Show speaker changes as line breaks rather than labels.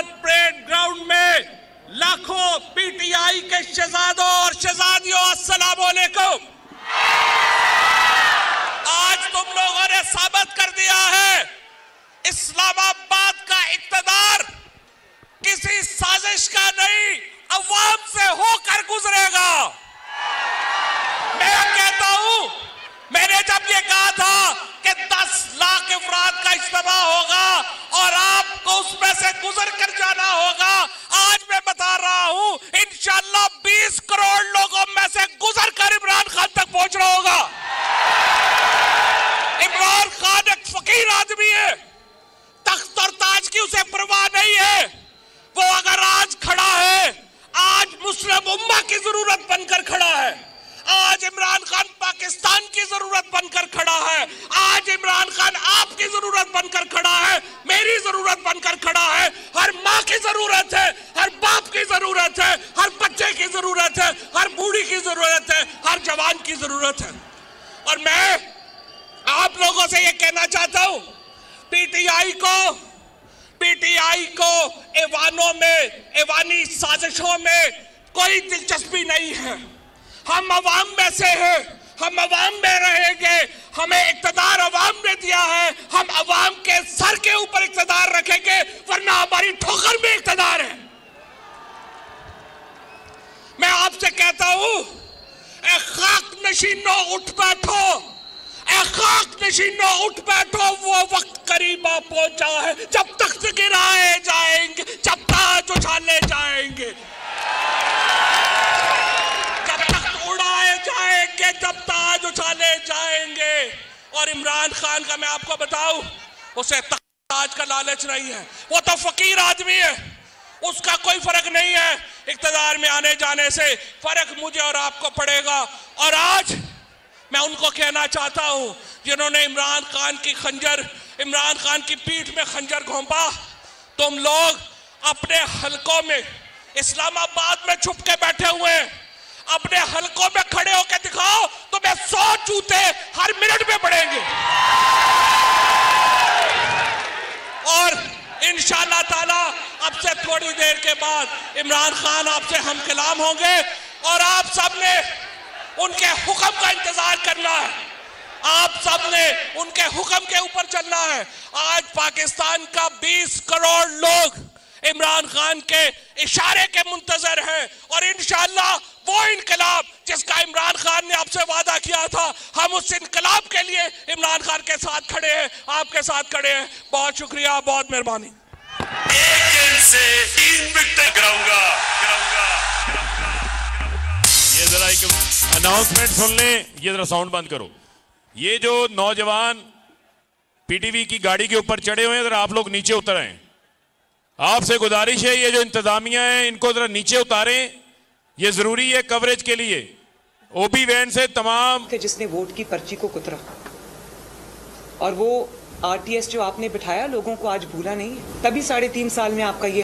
बाद parade ground में लाखों पीटीआई के शहजादों और शहजादियों, अस्सलाम वालेकुम। आज तुम लोगों ने साबित कर दिया है इस्लामाबाद का इक्तदार किसी साजिश का नहीं, अवाम से होकर गुजरेगा। मैं कहता हूं, मैंने जब ये कहा था कि 10 लाख अफराद का इज्तिमा होगा और आपको उसमें से गुजर कर जाना होगा, आज मैं बता रहा हूं इंशाअल्लाह 20 करोड़ लोगों में से गुजर कर इमरान खान तक पहुंचना होगा। इमरान खान एक फकीर आदमी है, तख्त और ताज की उसे परवाह नहीं है। वो अगर आज खड़ा है, आज मुस्लिम उम्मा की जरूरत बनकर खड़ा है, आज इमरान खान पाकिस्तान की जरूरत बनकर खड़ा है, आज इमरान खान आपकी जरूरत बनकर खड़ा है, मेरी जरूरत बनकर खड़ा है, हर माँ की जरूरत है, हर बाप की जरूरत है, हर बच्चे की जरूरत है, हर बूढ़ी की जरूरत है, हर जवान की जरूरत है। और मैं आप लोगों से यह कहना चाहता हूं, पीटीआई को ऐवानों में, ऐवानी साजिशों में कोई दिलचस्पी नहीं है। हम अवाम में से हैं, हम अवाम में रहेंगे, हमें इक्तदार अवाम ने दिया है, हम अवाम के सर के ऊपर इक्तदार रखेंगे, वरना हमारी ठोकर में इक्तदार है। मैं आपसे कहता हूं, ए खाक नशीनों उठ बैठो, ए खाक नशीनों उठ बैठो, वो वक्त करीब आ पहुंचा है जब तख्त गिराए जाएंगे, जब ताज उछाले जाएंगे, जब ताज उछाले जाएंगे। और इमरान खान का मैं आपको बताऊं, उसे ताज का लालच नहीं है, वो तो फकीर आदमी है, उसका कोई फर्क नहीं है इक्तदार में आने जाने से, फर्क मुझे और आपको पड़ेगा। और आज मैं उनको कहना चाहता हूं जिन्होंने इमरान खान की पीठ में खंजर घोंपा, तुम लोग अपने हलकों में इस्लामाबाद में छुप के बैठे हुए हैं, अपने हलकों में खड़े होकर दिखाओ, तुम्हें 100 जूते हर मिनट में पड़ेंगे। और इंशाअल्लाह ताला अब से थोड़ी देर के बाद इमरान खान आपसे हम कलाम होंगे और आप सबने उनके हुक्म का इंतजार करना है, आप सबने उनके हुक्म के ऊपर चलना है। आज पाकिस्तान का 20 करोड़ लोग इमरान खान के इशारे के मुंतजर हैं और इंशाअल्लाह वो इनकलाब जिसका इमरान खान ने आपसे वादा किया था, हम उस इनकलाब के लिए इमरान खान के साथ खड़े हैं, आपके साथ खड़े हैं। बहुत शुक्रिया, बहुत मेहरबानी।
एक गेंद से 3 विकेट गिराऊंगा।
ये जरा एक अनाउंसमेंट सुन लें, ये जरा साउंड बंद करो। ये जो नौजवान पीटीवी की गाड़ी के ऊपर चढ़े हुए हैं, जरा आप लोग नीचे उतर आए। आपसे गुजारिश है, ये जो इंतजामिया है इनको जरा नीचे उतारें, ये जरूरी है कवरेज के लिए। ओबी वैन से तमाम
जिसने वोट की पर्ची को कुतरा और वो आरटीएस जो आपने बिठाया लोगों को आज भूला नहीं है, तभी 3.5 साल में आपका ये